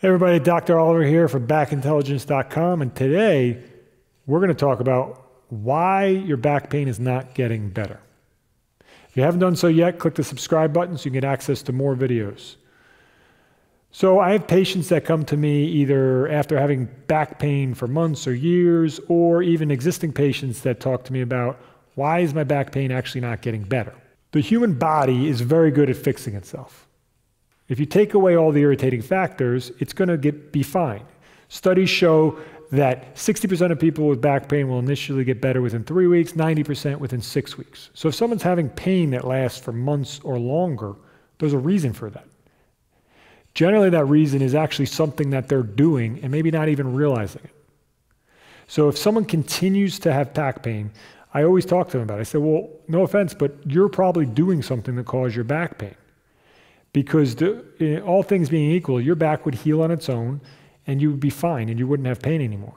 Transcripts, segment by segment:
Hey everybody, Dr. Oliver here for backintelligence.com, and today we're going to talk about why your back pain is not getting better. If you haven't done so yet, click the subscribe button so you can get access to more videos. So I have patients that come to me either after having back pain for months or years, or even existing patients that talk to me about why is my back pain actually not getting better. The human body is very good at fixing itself. If you take away all the irritating factors, it's going to be fine. Studies show that 60% of people with back pain will initially get better within 3 weeks, 90% within 6 weeks. So if someone's having pain that lasts for months or longer, there's a reason for that. Generally, that reason is actually something that they're doing and maybe not even realizing it. So if someone continues to have back pain, I always talk to them about it. I say, well, no offense, but you're probably doing something to cause your back pain. Because all things being equal, your back would heal on its own and you would be fine and you wouldn't have pain anymore.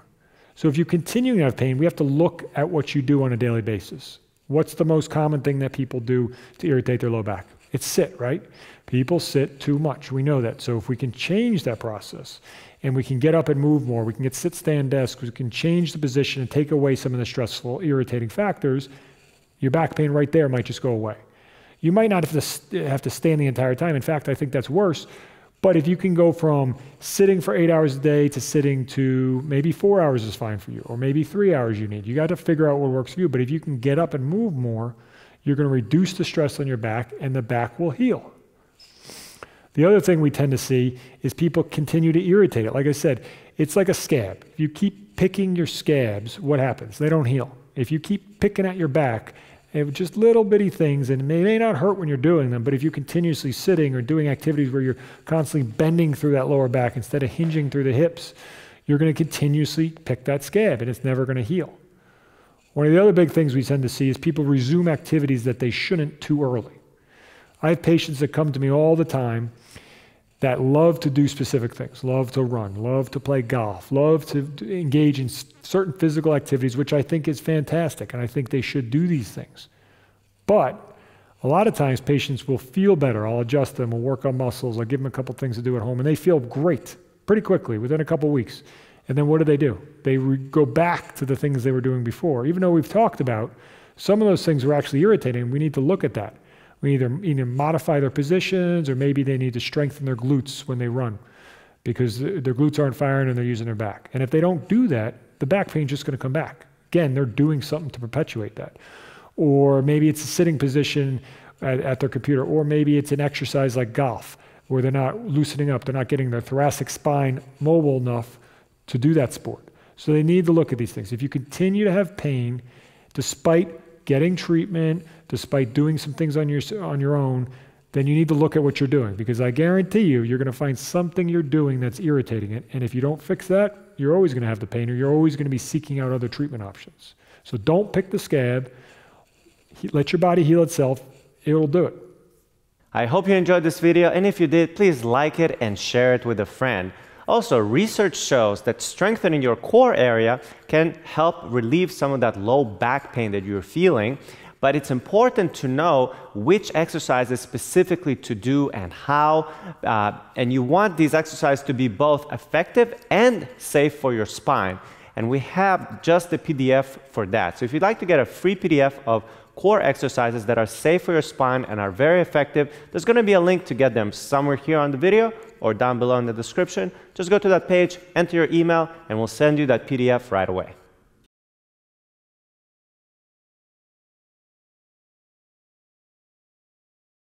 So if you continue to have pain, we have to look at what you do on a daily basis. What's the most common thing that people do to irritate their low back? It's sit, right? People sit too much. We know that. So if we can change that process and we can get up and move more, we can get sit, stand, desk, we can change the position and take away some of the stressful, irritating factors, your back pain right there might just go away. You might not have to stand the entire time. In fact, I think that's worse. But if you can go from sitting for 8 hours a day to sitting to maybe 4 hours is fine for you, or maybe 3 hours you need. You got to figure out what works for you. But if you can get up and move more, you're going to reduce the stress on your back and the back will heal. The other thing we tend to see is people continue to irritate it. Like I said, it's like a scab. If you keep picking your scabs, what happens? They don't heal. If you keep picking at your back, just little bitty things, and it may not hurt when you're doing them, but if you're continuously sitting or doing activities where you're constantly bending through that lower back instead of hinging through the hips, you're going to continuously pick that scab and it's never going to heal. One of the other big things we tend to see is people resume activities that they shouldn't too early. I have patients that come to me all the time that love to do specific things, love to run, love to play golf, love to engage in certain physical activities, which I think is fantastic, and I think they should do these things. But a lot of times patients will feel better. I'll adjust them, I'll work on muscles, I'll give them a couple things to do at home, and they feel great pretty quickly, within a couple weeks. And then what do? They go back to the things they were doing before. Even though we've talked about some of those things were actually irritating, we need to look at that. We either modify their positions, or maybe they need to strengthen their glutes when they run because their glutes aren't firing and they're using their back. And if they don't do that, the back pain is just going to come back. Again, they're doing something to perpetuate that. Or maybe it's a sitting position at their computer, or maybe it's an exercise like golf where they're not loosening up, they're not getting their thoracic spine mobile enough to do that sport. So they need to look at these things. If you continue to have pain, despite getting treatment, despite doing some things on your own, then you need to look at what you're doing, because I guarantee you're going to find something you're doing that's irritating it. And if you don't fix that, you're always going to have the pain, or you're always going to be seeking out other treatment options. So don't pick the scab. Let your body heal itself. It'll do it. I hope you enjoyed this video, and if you did, please like it and share it with a friend. Also, research shows that strengthening your core area can help relieve some of that low back pain that you're feeling, but it's important to know which exercises specifically to do and how, and you want these exercises to be both effective and safe for your spine. And we have just the PDF for that. So if you'd like to get a free PDF of core exercises that are safe for your spine and are very effective, there's going to be a link to get them somewhere here on the video or down below in the description. Just go to that page, enter your email, and we'll send you that PDF right away.